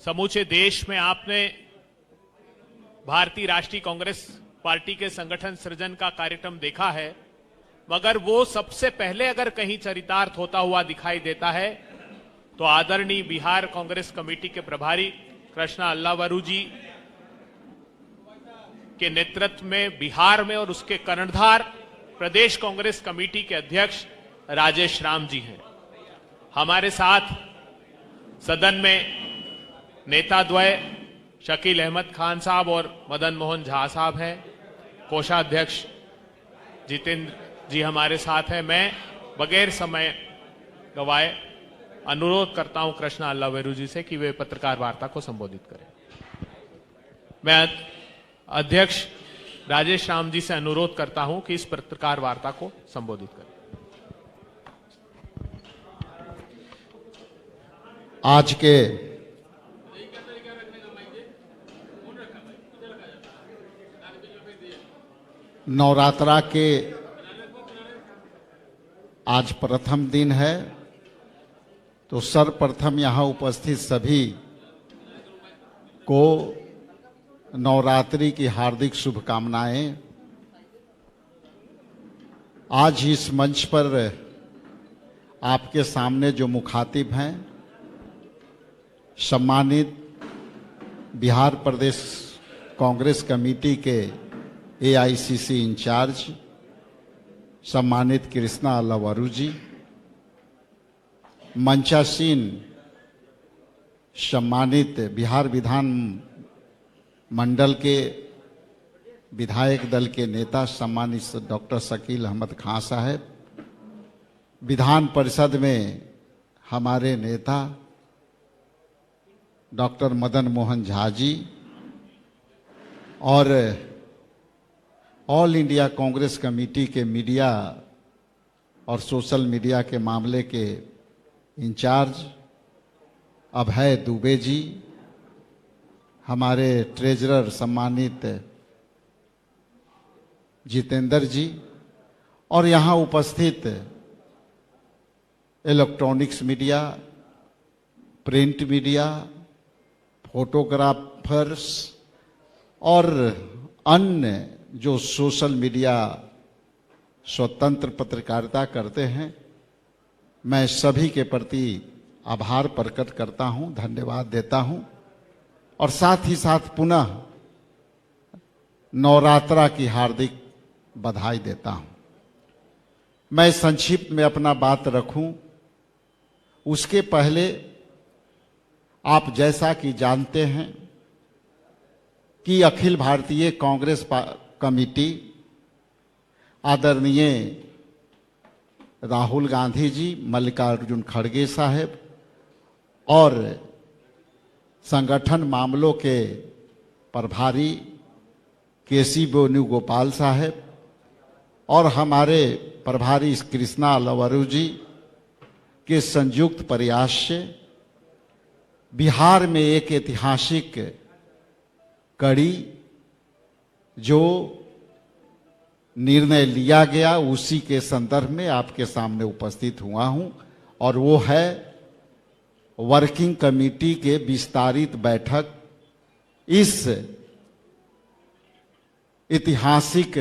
समूचे देश में आपने भारतीय राष्ट्रीय कांग्रेस पार्टी के संगठन सृजन का कार्यक्रम देखा है, मगर वो सबसे पहले अगर कहीं चरितार्थ होता हुआ दिखाई देता है तो आदरणीय बिहार कांग्रेस कमेटी के प्रभारी कृष्णा अल्लावरू जी के नेतृत्व में बिहार में और उसके कर्णधार प्रदेश कांग्रेस कमेटी के अध्यक्ष राजेश राम जी हैं। हमारे साथ सदन में नेताद्वय शकील अहमद खान साहब और मदन मोहन झा साहब हैं। कोषाध्यक्ष जितेंद्र जी हमारे साथ हैं। मैं बगैर समय गवाए अनुरोध करता हूं कृष्णा अल्लावेरू जी से कि वे पत्रकार वार्ता को संबोधित करें। मैं अध्यक्ष राजेश राम जी से अनुरोध करता हूं कि इस पत्रकार वार्ता को संबोधित करें। आज के नवरात्रा के आज प्रथम दिन है, तो सर्वप्रथम यहाँ उपस्थित सभी को नवरात्रि की हार्दिक शुभकामनाएं। आज इस मंच पर आपके सामने जो मुखातिब हैं, सम्मानित बिहार प्रदेश कांग्रेस कमेटी के एआईसीसी इंचार्ज सम्मानित कृष्णा अल्लावरू जी, मंचासीन सम्मानित बिहार विधान मंडल के विधायक दल के नेता सम्मानित डॉक्टर शकील अहमद खान साहब, विधान परिषद में हमारे नेता डॉक्टर मदन मोहन झा जी और ऑल इंडिया कांग्रेस कमेटी के मीडिया और सोशल मीडिया के मामले के इंचार्ज अभय दुबे जी, हमारे ट्रेजरर सम्मानित जितेंद्र जी और यहाँ उपस्थित electronics media, print media, photographers और अन्य जो सोशल मीडिया स्वतंत्र पत्रकारिता करते हैं, मैं सभी के प्रति आभार प्रकट करता हूं, धन्यवाद देता हूं और साथ ही साथ पुनः नवरात्रा की हार्दिक बधाई देता हूं। मैं संक्षिप्त में अपना बात रखूं उसके पहले आप जैसा कि जानते हैं कि अखिल भारतीय कांग्रेस कमेटी आदरणीय राहुल गांधी जी, मल्लिकार्जुन खड़गे साहब और संगठन मामलों के प्रभारी केसी वेणुगोपाल साहब और हमारे प्रभारी कृष्णा अल्लावरू जी के संयुक्त प्रयास से बिहार में एक ऐतिहासिक कड़ी जो निर्णय लिया गया उसी के संदर्भ में आपके सामने उपस्थित हुआ हूं और वो है वर्किंग कमेटी के विस्तारित बैठक इस ऐतिहासिक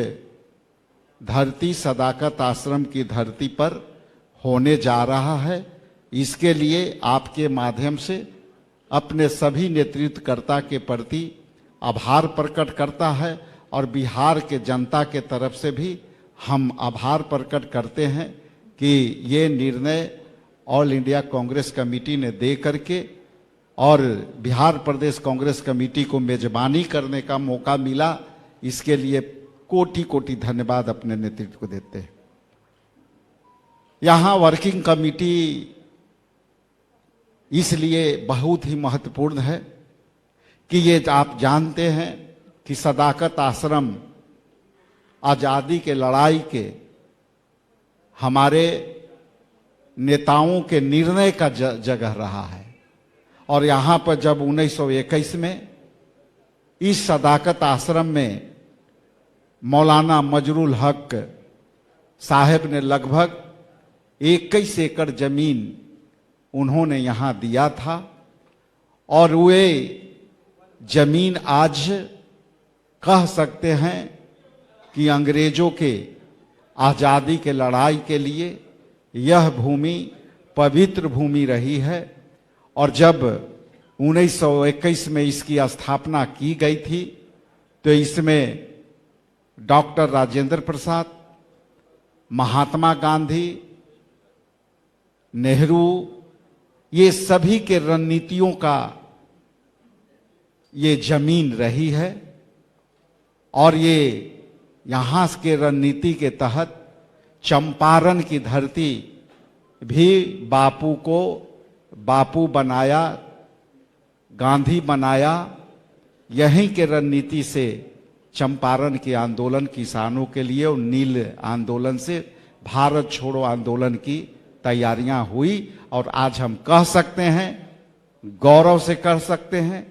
धरती सदाकत आश्रम की धरती पर होने जा रहा है। इसके लिए आपके माध्यम से अपने सभी नेतृत्वकर्ता के प्रति आभार प्रकट करता है और बिहार के जनता के तरफ से भी हम आभार प्रकट करते हैं कि ये निर्णय ऑल इंडिया कांग्रेस कमेटी ने दे करके और बिहार प्रदेश कांग्रेस कमेटी को मेजबानी करने का मौका मिला। इसके लिए कोटि कोटि धन्यवाद अपने नेतृत्व को देते हैं। यहाँ वर्किंग कमेटी इसलिए बहुत ही महत्वपूर्ण है कि ये आप जानते हैं कि सदाकत आश्रम आज़ादी के लड़ाई के हमारे नेताओं के निर्णय का जगह रहा है और यहाँ पर जब 1921 में इस सदाकत आश्रम में मौलाना मजरुल हक साहब ने लगभग 21 एकड़ जमीन उन्होंने यहाँ दिया था और वे जमीन आज कह सकते हैं कि अंग्रेजों के आजादी के लड़ाई के लिए यह भूमि पवित्र भूमि रही है। और जब 1921 में इसकी स्थापना की गई थी तो इसमें डॉक्टर राजेंद्र प्रसाद, महात्मा गांधी, नेहरू, ये सभी के रणनीतियों का ये जमीन रही है। और ये यहाँ के रणनीति के तहत चंपारण की धरती भी बापू को बापू बनाया, गांधी बनाया। यहीं के रणनीति से चंपारण के आंदोलन किसानों के लिए और नील आंदोलन से भारत छोड़ो आंदोलन की तैयारियां हुई। और आज हम कह सकते हैं, गौरव से कह सकते हैं,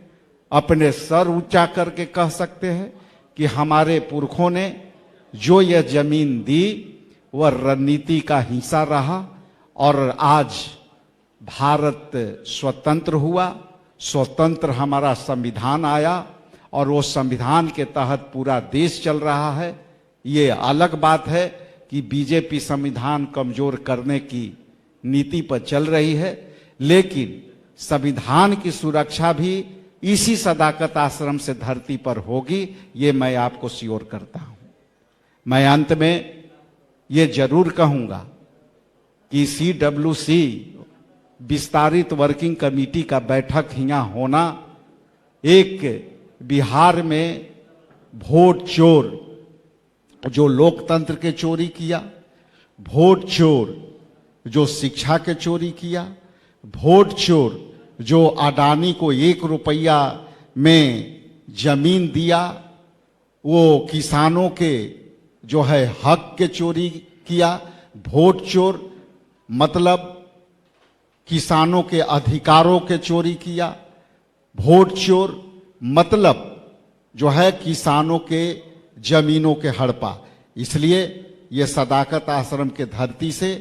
अपने सर ऊंचा करके कह सकते हैं कि हमारे पुरखों ने जो यह जमीन दी वह रणनीति का हिस्सा रहा। और आज भारत स्वतंत्र हुआ, स्वतंत्र हमारा संविधान आया और वो संविधान के तहत पूरा देश चल रहा है। ये अलग बात है कि बीजेपी संविधान कमजोर करने की नीति पर चल रही है, लेकिन संविधान की सुरक्षा भी इसी सदाकत आश्रम से धरती पर होगी, ये मैं आपको श्योर करता हूं। मैं अंत में ये जरूर कहूंगा कि CWC विस्तारित वर्किंग कमेटी का बैठक यहाँ होना एक बिहार में वोट चोर जो लोकतंत्र के चोरी किया, वोट चोर जो शिक्षा के चोरी किया, वोट चोर जो अडानी को 1 रुपया में जमीन दिया, वो किसानों के जो है हक के चोरी किया। वोट चोर मतलब किसानों के अधिकारों के चोरी किया। वोट चोर मतलब जो है किसानों के जमीनों के हड़पा। इसलिए ये सदाकत आश्रम के धरती से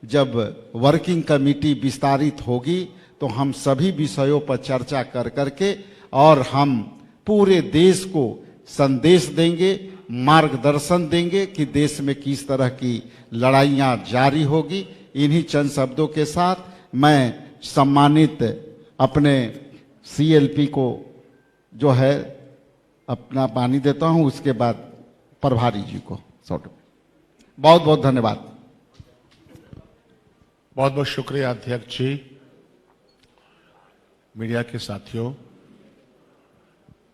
जब वर्किंग कमेटी विस्तारित होगी तो हम सभी विषयों पर चर्चा कर करके और हम पूरे देश को संदेश देंगे, मार्गदर्शन देंगे कि देश में किस तरह की लड़ाइयां जारी होगी। इन्हीं चंद शब्दों के साथ मैं सम्मानित अपने CLP को जो है अपना पानी देता हूं, उसके बाद प्रभारी जी को बहुत बहुत धन्यवाद। बहुत बहुत शुक्रिया अध्यक्ष जी। मीडिया के साथियों,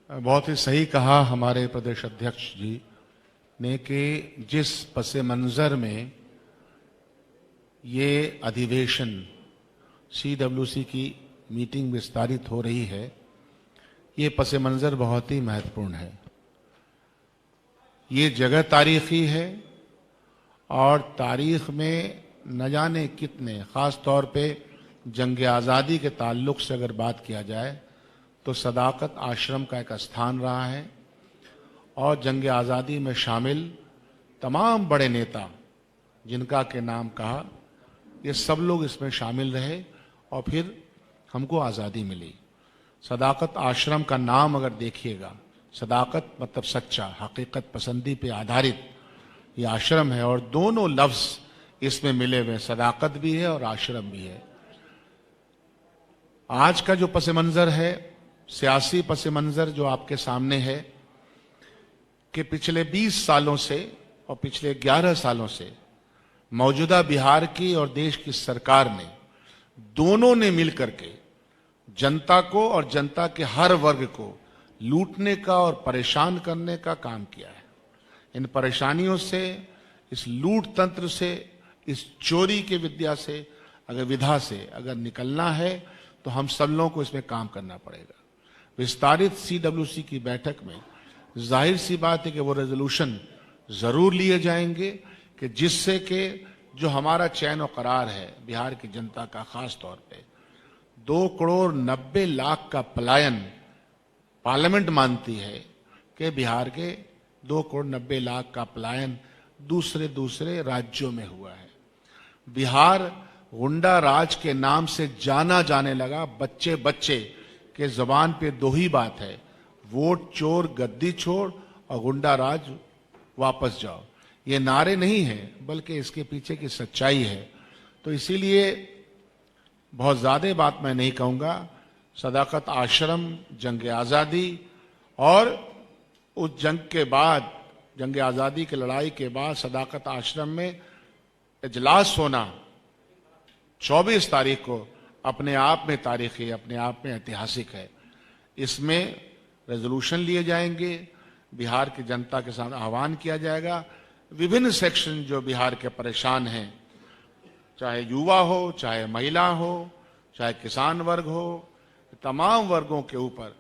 बहुत ही सही कहा हमारे प्रदेश अध्यक्ष जी ने कि जिस पसे मंजर में ये अधिवेशन CWC की मीटिंग विस्तारित हो रही है, ये पसे मंजर बहुत ही महत्वपूर्ण है। ये जगह तारीखी है और तारीख में न जाने कितने, खास तौर पे जंग आज़ादी के ताल्लुक से अगर बात किया जाए तो सदाकत आश्रम का एक स्थान रहा है। और जंग आज़ादी में शामिल तमाम बड़े नेता जिनका के नाम कहा, ये सब लोग इसमें शामिल रहे और फिर हमको आज़ादी मिली। सदाकत आश्रम का नाम अगर देखिएगा, सदाकत मतलब सच्चा, हकीकत पसंदी पे आधारित ये आश्रम है और दोनों लफ्ज इसमें मिले हुए, सदाकत भी है और आश्रम भी है। आज का जो पस मंजर है, सियासी पस मंजर जो आपके सामने है कि पिछले 20 सालों से और पिछले 11 सालों से मौजूदा बिहार की और देश की सरकार ने, दोनों ने मिलकर के जनता को और जनता के हर वर्ग को लूटने का और परेशान करने का काम किया है। इन परेशानियों से, इस लूट तंत्र से, इस चोरी के विधा से अगर निकलना है तो हम सब लोगों को इसमें काम करना पड़ेगा। विस्तारित CWC की बैठक में जाहिर सी बात है कि वो रेजोल्यूशन जरूर लिए जाएंगे कि जिससे कि जो हमारा चैन और करार है बिहार की जनता का, खास तौर पे 2,90,00,000 का पलायन पार्लियामेंट मानती है कि बिहार के 2,90,00,000 का पलायन दूसरे राज्यों में हुआ है। बिहार गुंडा राज के नाम से जाना जाने लगा। बच्चे कि जबान पे दो ही बात है, वोट चोर गद्दी छोड़ और गुंडा राज वापस जाओ। ये नारे नहीं हैं, बल्कि इसके पीछे की सच्चाई है। तो इसीलिए बहुत ज्यादा बात मैं नहीं कहूंगा। सदाकत आश्रम, जंग आजादी और उस जंग के बाद, जंग आजादी की लड़ाई के बाद सदाकत आश्रम में इजलास होना 24 तारीख को अपने आप में तारीखी, अपने आप में ऐतिहासिक है। इसमें रेजोल्यूशन लिए जाएंगे, बिहार की जनता के सामने आह्वान किया जाएगा। विभिन्न सेक्शन जो बिहार के परेशान हैं, चाहे युवा हो, चाहे महिला हो, चाहे किसान वर्ग हो, तमाम वर्गों के ऊपर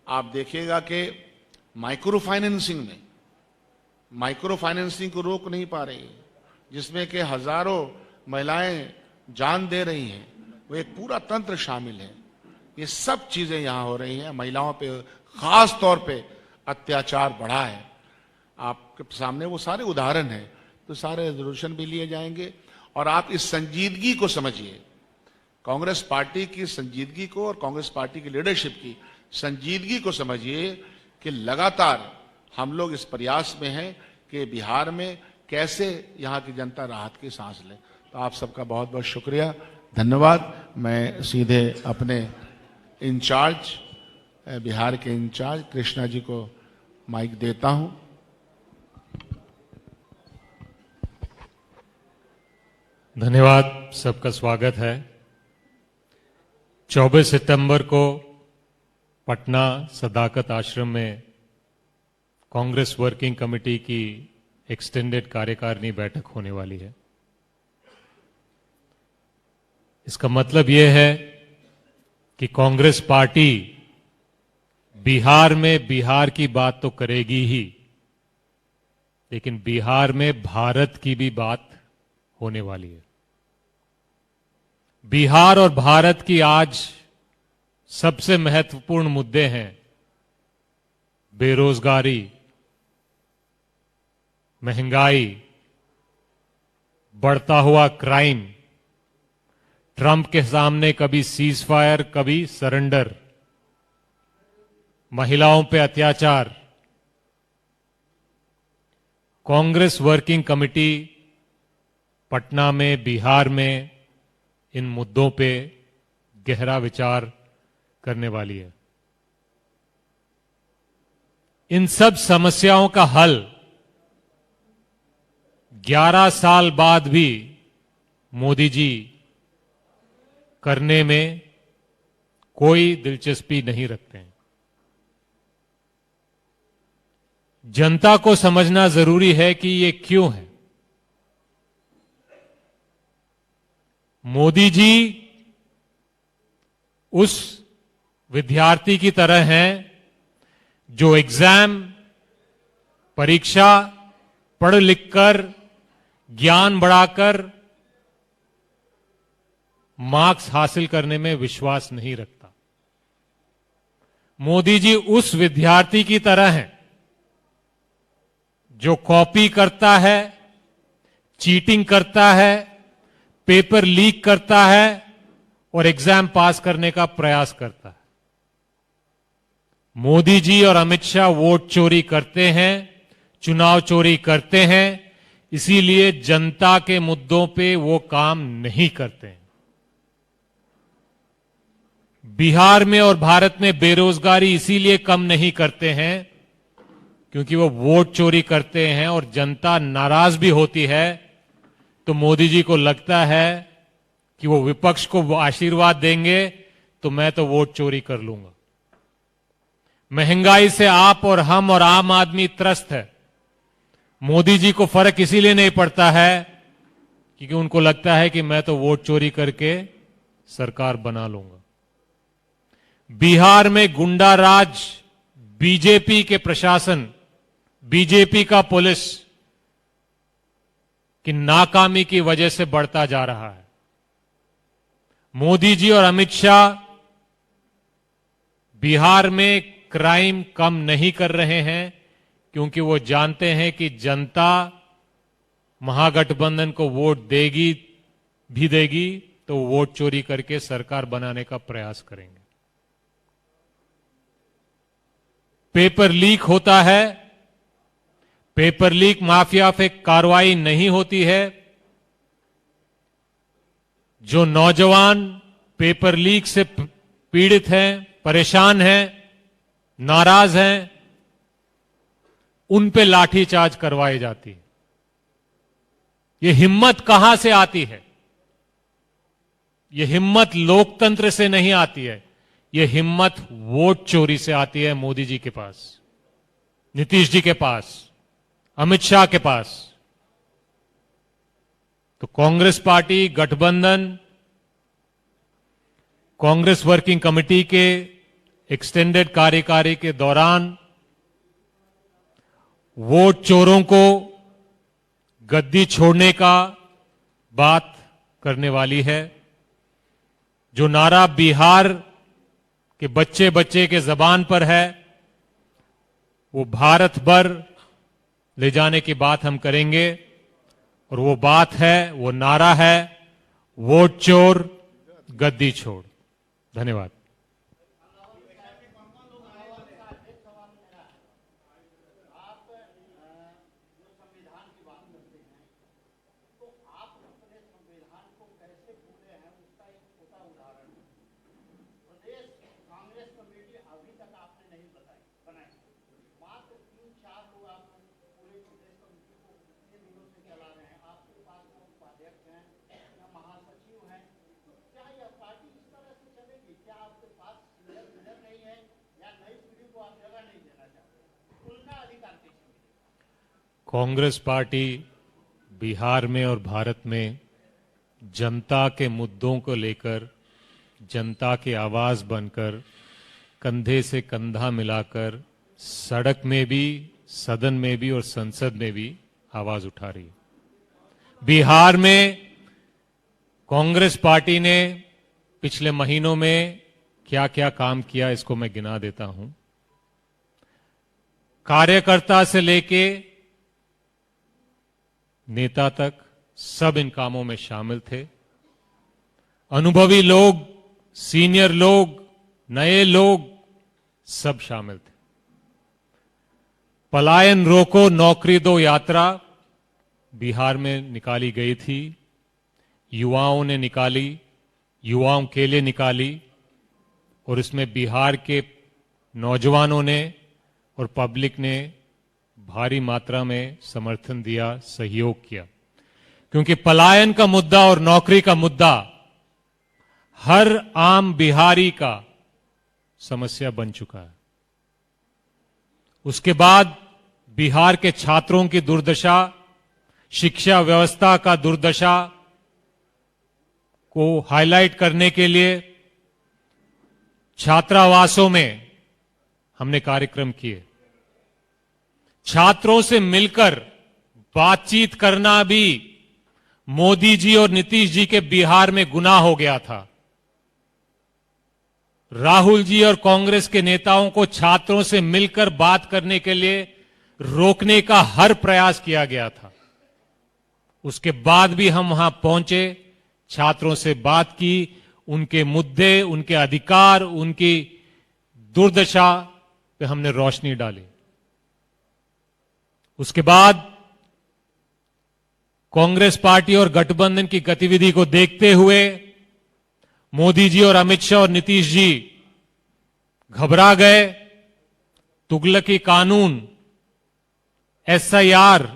आप देखिएगा कि माइक्रो फाइनेंसिंग को रोक नहीं पा रही, जिसमें कि हजारों महिलाएं जान दे रही हैं, वो एक पूरा तंत्र शामिल है। ये सब चीजें यहां हो रही हैं। महिलाओं पे खास तौर पे अत्याचार बढ़ा है। आपके सामने वो सारे उदाहरण हैं। तो सारे रेजोल्यूशन भी लिए जाएंगे और आप इस संजीदगी को समझिए, कांग्रेस पार्टी की संजीदगी को और कांग्रेस पार्टी की लीडरशिप की संजीदगी को समझिए कि लगातार हम लोग इस प्रयास में हैं कि बिहार में कैसे यहां की जनता राहत की सांस ले। तो आप सबका बहुत बहुत शुक्रिया, धन्यवाद। मैं सीधे अपने इंचार्ज, बिहार के इंचार्ज कृष्णा जी को माइक देता हूं। धन्यवाद, सबका स्वागत है। 24 सितंबर को पटना सदाकत आश्रम में कांग्रेस वर्किंग कमेटी की एक्सटेंडेड कार्यकारिणी बैठक होने वाली है। इसका मतलब यह है कि कांग्रेस पार्टी बिहार में बिहार की बात तो करेगी ही, लेकिन बिहार में भारत की भी बात होने वाली है। बिहार और भारत की आज सबसे महत्वपूर्ण मुद्दे हैं बेरोजगारी, महंगाई, बढ़ता हुआ क्राइम, ट्रंप के सामने कभी सीज फायर, कभी सरेंडर, महिलाओं पे अत्याचार। कांग्रेस वर्किंग कमेटी पटना में, बिहार में इन मुद्दों पे गहरा विचार करने वाली है। इन सब समस्याओं का हल 11 साल बाद भी मोदी जी करने में कोई दिलचस्पी नहीं रखते हैं। जनता को समझना जरूरी है कि ये क्यों है। मोदी जी उस विद्यार्थी की तरह हैं जो एग्जाम, परीक्षा पढ़ लिखकर, ज्ञान बढ़ाकर मार्क्स हासिल करने में विश्वास नहीं रखता। मोदी जी उस विद्यार्थी की तरह हैं जो कॉपी करता है, चीटिंग करता है, पेपर लीक करता है और एग्जाम पास करने का प्रयास करता है। मोदी जी और अमित शाह वोट चोरी करते हैं, चुनाव चोरी करते हैं, इसीलिए जनता के मुद्दों पे वो काम नहीं करते हैं। बिहार में और भारत में बेरोजगारी इसीलिए कम नहीं करते हैं क्योंकि वो वोट चोरी करते हैं और जनता नाराज भी होती है, तो मोदी जी को लगता है कि वो विपक्ष को आशीर्वाद देंगे तो मैं तो वोट चोरी कर लूंगा। महंगाई से आप और हम और आम आदमी त्रस्त है। मोदी जी को फर्क इसीलिए नहीं पड़ता है क्योंकि उनको लगता है कि मैं तो वोट चोरी करके सरकार बना लूंगा। बिहार में गुंडा राज, बीजेपी के प्रशासन, बीजेपी का पुलिस की नाकामी की वजह से बढ़ता जा रहा है। मोदी जी और अमित शाह बिहार में क्राइम कम नहीं कर रहे हैं क्योंकि वो जानते हैं कि जनता महागठबंधन को वोट देगी तो वोट चोरी करके सरकार बनाने का प्रयास करेंगे। पेपर लीक होता है, पेपर लीक माफिया पे कार्रवाई नहीं होती है। जो नौजवान पेपर लीक से पीड़ित हैं, परेशान हैं, नाराज हैं, उन पे लाठीचार्ज करवाई जाती है। ये हिम्मत कहां से आती है? ये हिम्मत लोकतंत्र से नहीं आती है, ये हिम्मत वोट चोरी से आती है। मोदी जी के पास, नीतीश जी के पास, अमित शाह के पास। तो कांग्रेस पार्टी, गठबंधन, कांग्रेस वर्किंग कमेटी के एक्सटेंडेड कार्यकारी के दौरान वोट चोरों को गद्दी छोड़ने का बात करने वाली है। जो नारा बिहार के बच्चे बच्चे के जबान पर है, वो भारत भर ले जाने की बात हम करेंगे। और वो बात है, वो नारा है, वोट चोर गद्दी छोड़। धन्यवाद। कांग्रेस पार्टी बिहार में और भारत में जनता के मुद्दों को लेकर, जनता की आवाज बनकर, कंधे से कंधा मिलाकर सड़क में भी, सदन में भी और संसद में भी आवाज उठा रही है। बिहार में कांग्रेस पार्टी ने पिछले महीनों में क्या क्या काम किया, इसको मैं गिना देता हूं। कार्यकर्ता से लेके नेता तक सब इन कामों में शामिल थे। अनुभवी लोग, सीनियर लोग, नए लोग, सब शामिल थे। पलायन रोको नौकरी दो यात्रा बिहार में निकाली गई थी। युवाओं ने निकाली, युवाओं के लिए निकाली। और इसमें बिहार के नौजवानों ने और पब्लिक ने भारी मात्रा में समर्थन दिया, सहयोग किया। क्योंकि पलायन का मुद्दा और नौकरी का मुद्दा हर आम बिहारी का समस्या बन चुका है। उसके बाद बिहार के छात्रों की दुर्दशा, शिक्षा व्यवस्था का दुर्दशा को हाईलाइट करने के लिए छात्रावासों में हमने कार्यक्रम किए। छात्रों से मिलकर बातचीत करना भी मोदी जी और नीतीश जी के बिहार में गुनाह हो गया था। राहुल जी और कांग्रेस के नेताओं को छात्रों से मिलकर बात करने के लिए रोकने का हर प्रयास किया गया था। उसके बाद भी हम वहां पहुंचे, छात्रों से बात की, उनके मुद्दे, उनके अधिकार, उनकी दुर्दशा पे हमने रोशनी डाली। उसके बाद कांग्रेस पार्टी और गठबंधन की गतिविधि को देखते हुए मोदी जी और अमित शाह और नीतीश जी घबरा गए। तुगलकी कानून, एसआईआर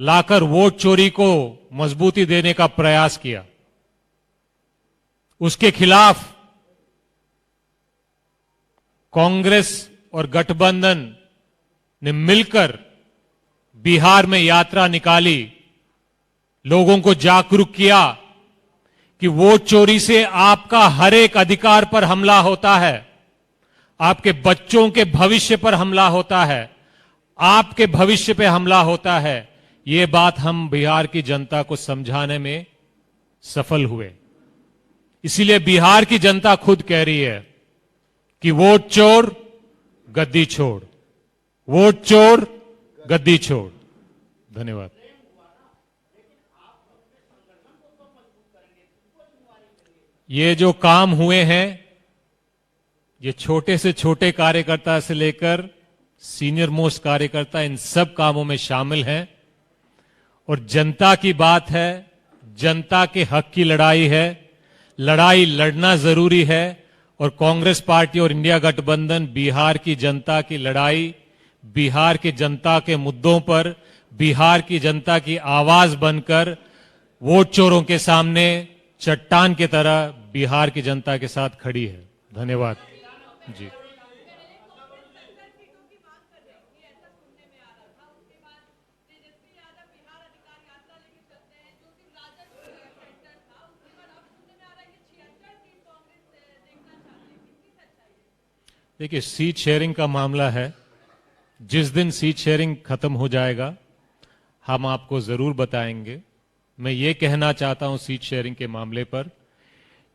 लाकर वोट चोरी को मजबूती देने का प्रयास किया। उसके खिलाफ कांग्रेस और गठबंधन ने मिलकर बिहार में यात्रा निकाली, लोगों को जागरूक किया कि वोट चोरी से आपका हर एक अधिकार पर हमला होता है, आपके बच्चों के भविष्य पर हमला होता है, आपके भविष्य पे हमला होता है। ये बात हम बिहार की जनता को समझाने में सफल हुए। इसीलिए बिहार की जनता खुद कह रही है कि वोट चोर गद्दी छोड़, वोट चोर गद्दी छोड़। धन्यवाद। ये जो काम हुए हैं, ये छोटे से छोटे कार्यकर्ता से लेकर सीनियर मोस्ट कार्यकर्ता इन सब कामों में शामिल हैं और जनता की बात है, जनता के हक की लड़ाई है, लड़ाई लड़ना जरूरी है और कांग्रेस पार्टी और इंडिया गठबंधन बिहार की जनता की लड़ाई, बिहार की जनता के मुद्दों पर बिहार की जनता की आवाज बनकर वोट चोरों के सामने चट्टान की तरह बिहार की जनता के साथ खड़ी है। धन्यवाद जी। देखिए, सीट शेयरिंग का मामला है, जिस दिन सीट शेयरिंग खत्म हो जाएगा हम आपको जरूर बताएंगे। मैं ये कहना चाहता हूं सीट शेयरिंग के मामले पर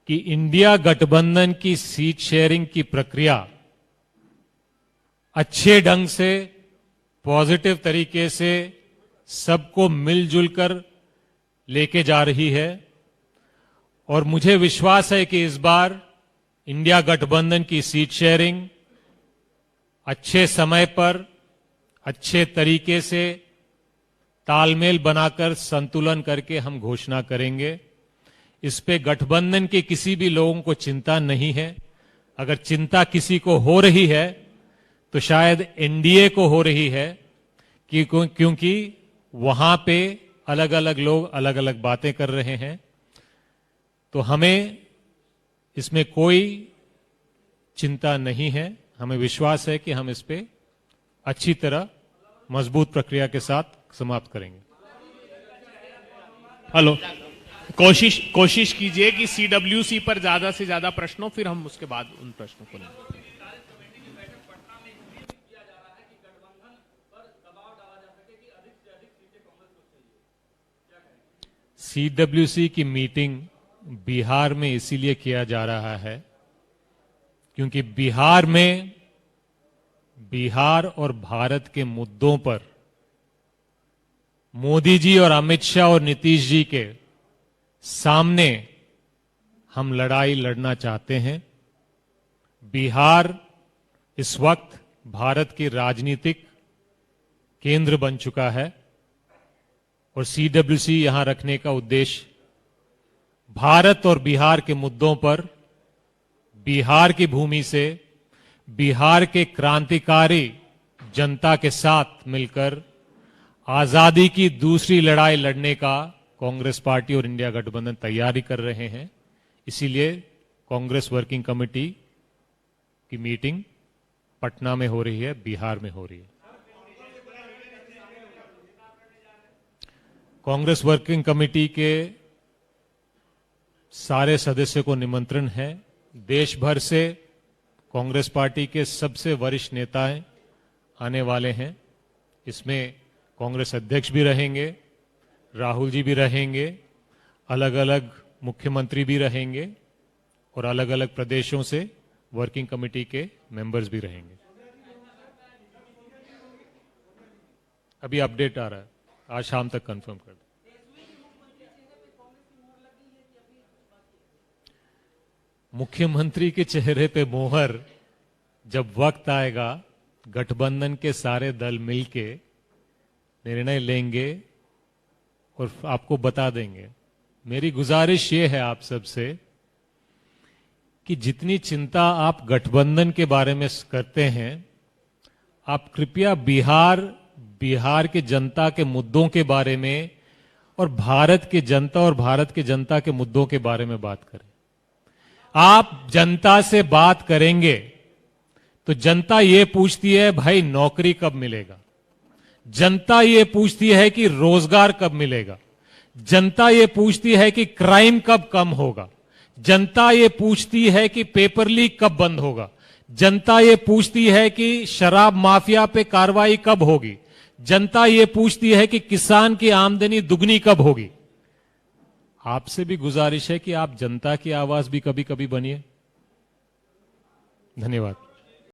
कि इंडिया गठबंधन की सीट शेयरिंग की प्रक्रिया अच्छे ढंग से, पॉजिटिव तरीके से सबको मिलजुल कर लेके जा रही है और मुझे विश्वास है कि इस बार इंडिया गठबंधन की सीट शेयरिंग अच्छे समय पर, अच्छे तरीके से तालमेल बनाकर, संतुलन करके हम घोषणा करेंगे। इस पे गठबंधन के किसी भी लोगों को चिंता नहीं है। अगर चिंता किसी को हो रही है तो शायद एनडीए को हो रही है, क्योंकि वहां पे अलग अलग लोग अलग अलग बातें कर रहे हैं। तो हमें इसमें कोई चिंता नहीं है। हमें विश्वास है कि हम इस पे अच्छी तरह मजबूत प्रक्रिया के साथ समाप्त करेंगे। हेलो, कोशिश कीजिए कि सीडब्ल्यूसी पर ज्यादा से ज्यादा प्रश्नों, फिर हम उसके बाद उन प्रश्नों को लेंगे। सीडब्ल्यूसी की मीटिंग बिहार में इसीलिए किया जा रहा है क्योंकि बिहार और भारत के मुद्दों पर मोदी जी और अमित शाह और नीतीश जी के सामने हम लड़ाई लड़ना चाहते हैं। बिहार इस वक्त भारत की राजनीतिक केंद्र बन चुका है और सीडब्ल्यूसी यहां रखने का उद्देश्य भारत और बिहार के मुद्दों पर बिहार की भूमि से बिहार के क्रांतिकारी जनता के साथ मिलकर आजादी की दूसरी लड़ाई लड़ने का कांग्रेस पार्टी और इंडिया गठबंधन तैयारी कर रहे हैं। इसीलिए कांग्रेस वर्किंग कमेटी की मीटिंग पटना में हो रही है, बिहार में हो रही है। कांग्रेस वर्किंग कमेटी के सारे सदस्यों को निमंत्रण है। देश भर से कांग्रेस पार्टी के सबसे वरिष्ठ नेताएं आने वाले हैं। इसमें कांग्रेस अध्यक्ष भी रहेंगे, राहुल जी भी रहेंगे, अलग अलग मुख्यमंत्री भी रहेंगे और अलग अलग प्रदेशों से वर्किंग कमेटी के मेंबर्स भी रहेंगे। अभी अपडेट आ रहा है, आज शाम तक कंफर्म कर दें। मुख्यमंत्री के चेहरे पे मोहर जब वक्त आएगा, गठबंधन के सारे दल मिलके निर्णय लेंगे और आपको बता देंगे। मेरी गुजारिश ये है आप सबसे कि जितनी चिंता आप गठबंधन के बारे में करते हैं, आप कृपया बिहार के जनता के मुद्दों के बारे में और भारत के जनता और भारत के जनता के मुद्दों के बारे में बात करें। आप जनता से बात करेंगे तो जनता ये पूछती है भाई नौकरी कब मिलेगा, जनता ये पूछती है कि रोजगार कब मिलेगा, जनता ये पूछती है कि क्राइम कब कम होगा, जनता ये पूछती है कि पेपर लीक कब बंद होगा, जनता ये पूछती है कि शराब माफिया पे कार्रवाई कब होगी, जनता ये पूछती है कि किसान की आमदनी दुगनी कब होगी। आपसे भी गुजारिश है कि आप जनता की आवाज भी कभी कभी बनिए। धन्यवाद।